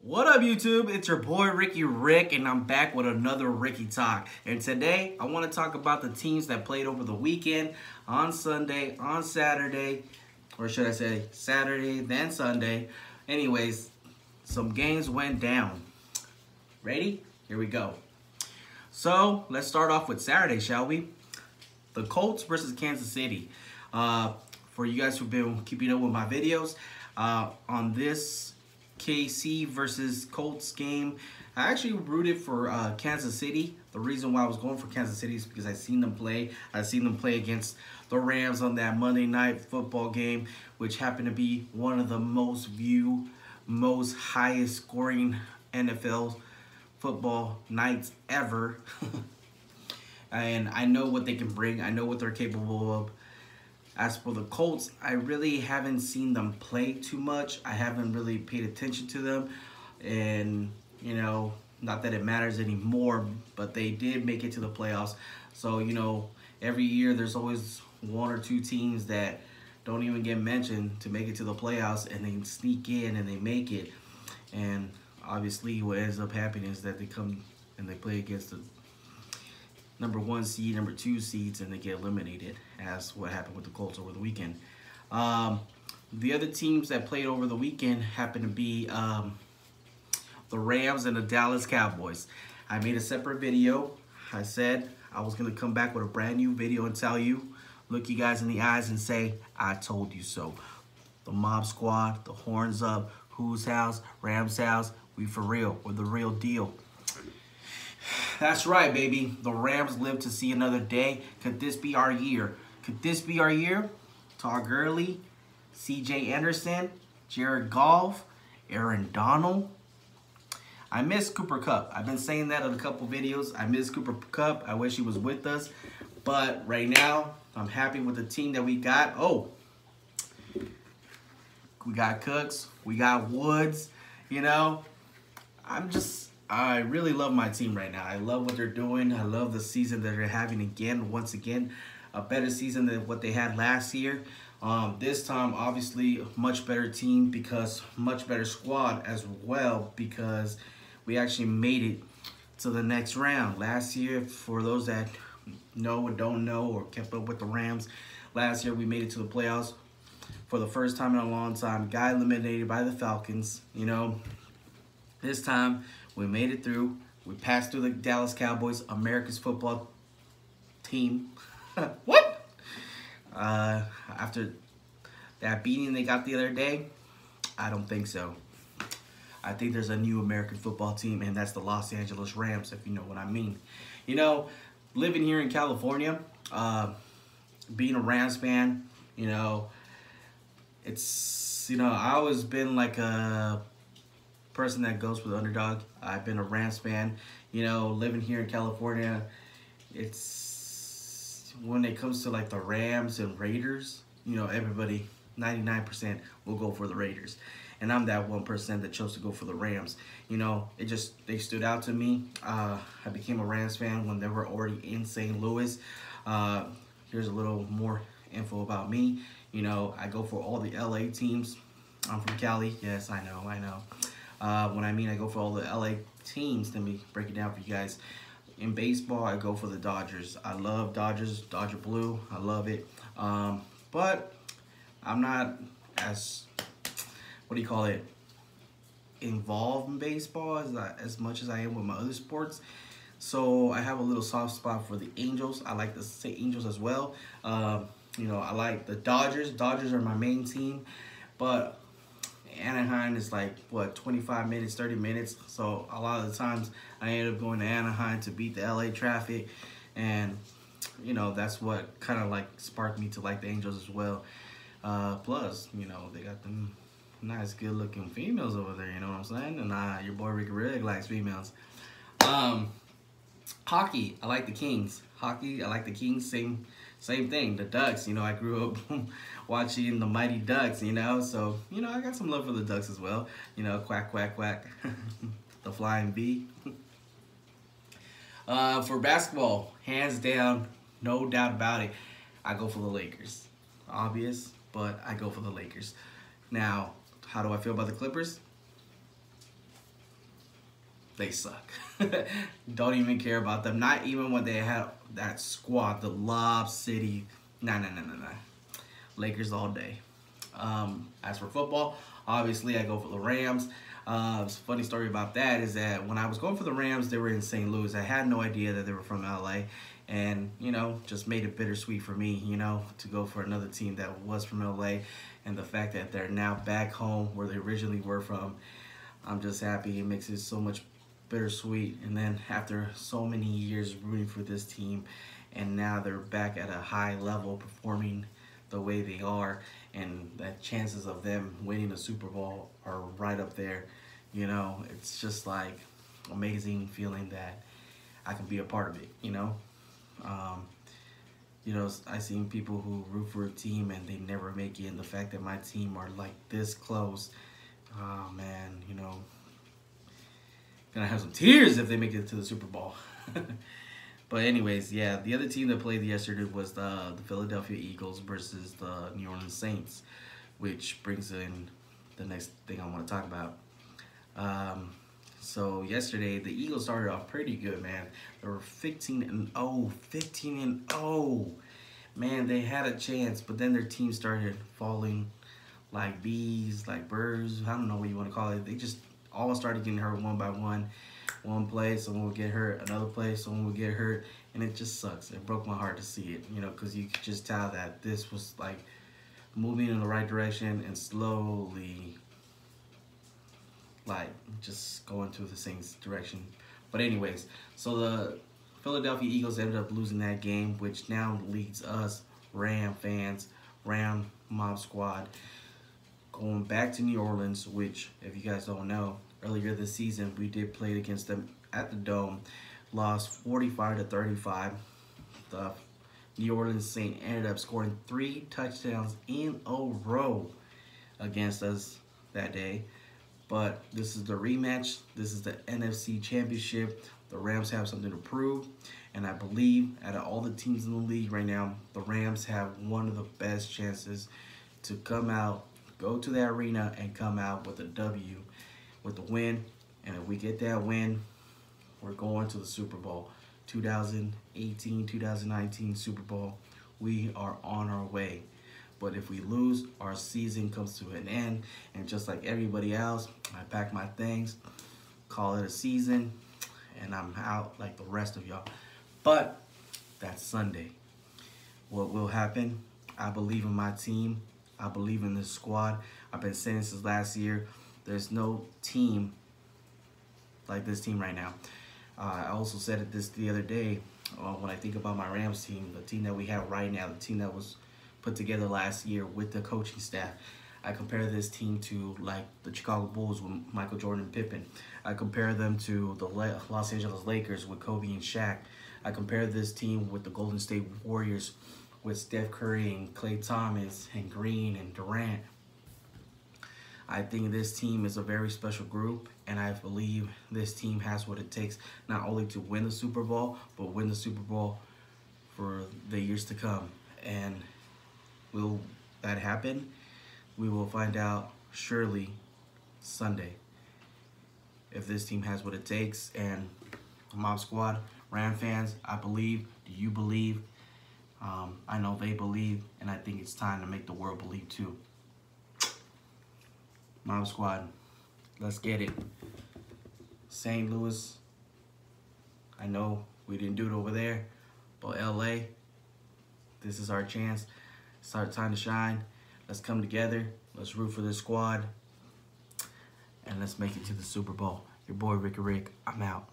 What up, YouTube? It's your boy Ricky Rick, and I'm back with another Ricky Talk. And today, I want to talk about the teams that played over the weekend, on Sunday, on Saturday, or should I say Saturday, then Sunday. Anyways, some games went down. Ready? Here we go. So, let's start off with Saturday, shall we? The Colts versus Kansas City. For you guys who've been keeping up with my videos, on this KC versus Colts game, I actually rooted for Kansas City. The reason why I was going for Kansas City is because I seen them play. I seen them play against the Rams on that Monday Night Football game, which happened to be one of the most viewed, most highest scoring NFL football nights ever. And I know what they can bring. I know what they're capable of. As for the Colts, I really haven't seen them play too much. I haven't really paid attention to them. And, you know, not that it matters anymore, but they did make it to the playoffs. So, you know, every year there's always one or two teams that don't even get mentioned to make it to the playoffs, and they sneak in and they make it. And obviously what ends up happening is that they come and they play against the number 1 seed, number 2 seeds, and they get eliminated, as what happened with the Colts over the weekend. The other teams that played over the weekend happened to be the Rams and the Dallas Cowboys. I made a separate video. I said I was going to come back with a brand new video and tell you, look you guys in the eyes and say, I told you so. The Mob Squad, the horns up, whose house, Rams house, we for real, we're the real deal. That's right, baby. The Rams live to see another day. Could this be our year? Could this be our year? Todd Gurley, C.J. Anderson, Jared Goff, Aaron Donald. I miss Cooper Kupp. I've been saying that in a couple videos. I miss Cooper Kupp. I wish he was with us. But right now, I'm happy with the team that we got. Oh, we got Cooks. We got Woods. You know, I really love my team right now. I love what they're doing. I love the season that they're having again, once again. A better season than what they had last year. This time, obviously, a much better team because much better squad as well, because we actually made it to the next round. Last year, for those that know or don't know or kept up with the Rams, last year we made it to the playoffs for the first time in a long time. Got eliminated by the Falcons, you know. This time, we made it through. We passed through the Dallas Cowboys, America's football team. What? After that beating they got the other day, I don't think so. I think there's a new American football team, and that's the Los Angeles Rams, if you know what I mean. You know, living here in California, being a Rams fan, you know, it's, you know, I always been like a person that goes for the underdog. I've been a Rams fan. You know, living here in California, it's when it comes to like the Rams and Raiders, you know, everybody 99% will go for the Raiders, and I'm that 1% that chose to go for the Rams. You know, they stood out to me. I became a Rams fan when they were already in St. Louis. Here's a little more info about me. You know, I go for all the LA teams. I'm from Cali. Yes, I know. When I mean I go for all the LA teams, let me break it down for you guys. In baseball, I go for the Dodgers. I love Dodgers, Dodger Blue. I love it. But I'm not as, what do you call it, involved in baseball as much as I am with my other sports. So I have a little soft spot for the Angels. I like the Angels as well. You know, I like the Dodgers. Dodgers are my main team. But Anaheim is like, what, 25 minutes, 30 minutes. So a lot of the times I end up going to Anaheim to beat the LA traffic. And, you know, that's what kind of like sparked me to like the Angels as well. Plus, you know, they got them nice, good looking females over there, you know what I'm saying? And your boy Ricky Rick likes females. Hockey, I like the Kings. Hockey, I like the Kings. Same thing. The Ducks, you know, I grew up watching the Mighty Ducks, you know. So, you know, I got some love for the Ducks as well. You know, quack, quack, quack. The flying bee. For basketball, hands down, no doubt about it, I go for the Lakers. Obvious, but I go for the Lakers. Now, how do I feel about the Clippers? they suck. Don't even care about them. Not even when they have that squad, the Lob City. Nah. Lakers all day. As for football, obviously I go for the Rams. Funny story about that is that when I was going for the Rams, they were in St. Louis. I had no idea that they were from LA. And, just made it bittersweet for me, to go for another team that was from LA. And the fact that they're now back home where they originally were from, I'm just happy. It makes it so much bittersweet. And then after so many years rooting for this team, and now they're back at a high level performing the way they are, and the chances of them winning a Super Bowl are right up there. It's just like amazing feeling that I can be a part of it. I seen people who root for a team and they never make it, and the fact that my team are like this close, oh man, gonna have some tears if they make it to the Super Bowl. But anyways, yeah, the other team that played yesterday was the Philadelphia Eagles versus the New Orleans Saints, which brings in the next thing I want to talk about. So yesterday, the Eagles started off pretty good, man. They were 15-0, 15-0. Man, they had a chance, but then their team started falling like bees, like birds. I don't know what you want to call it. They just all started getting hurt one by one. One play, someone would get hurt. Another play, someone would get hurt. And it just sucks. It broke my heart to see it, because you could just tell that this was like moving in the right direction and slowly like just going to the same direction. But anyways, so the Philadelphia Eagles ended up losing that game, which now leads us, Ram fans, Ram Mob Squad, going back to New Orleans, which, if you guys don't know, earlier this season we did play against them at the Dome, lost 45-35. The New Orleans Saints ended up scoring 3 touchdowns in a row against us that day. But this is the rematch. This is the NFC Championship. The Rams have something to prove. And I believe out of all the teams in the league right now, the Rams have one of the best chances to come out, go to the arena, and come out with a W, with the win. And if we get that win, we're going to the Super Bowl. 2018, 2019 Super Bowl. We are on our way. But if we lose, our season comes to an end. And just like everybody else, I pack my things, call it a season, and I'm out like the rest of y'all. But that's Sunday. What will happen? I believe in my team. I believe in this squad. I've been saying since last year, there's no team like this team right now. I also said it the other day when I think about my Rams team, the team that we have right now, the team that was put together last year with the coaching staff. I compare this team to like the Chicago Bulls with Michael Jordan and Pippen. I compare them to the Los Angeles Lakers with Kobe and Shaq. I compare this team with the Golden State Warriors with Steph Curry and Klay Thomas and Green and Durant. I think this team is a very special group, and I believe this team has what it takes not only to win the Super Bowl, but win the Super Bowl for the years to come. And will that happen? We will find out surely Sunday if this team has what it takes. And Mob Squad, Ram fans, I believe. Do you believe? I know they believe, and I think it's time to make the world believe too. Mob Squad, let's get it. St. Louis, I know we didn't do it over there, but LA, this is our chance. It's our time to shine. Let's come together. Let's root for this squad. And let's make it to the Super Bowl. Your boy, Ricky Rick, I'm out.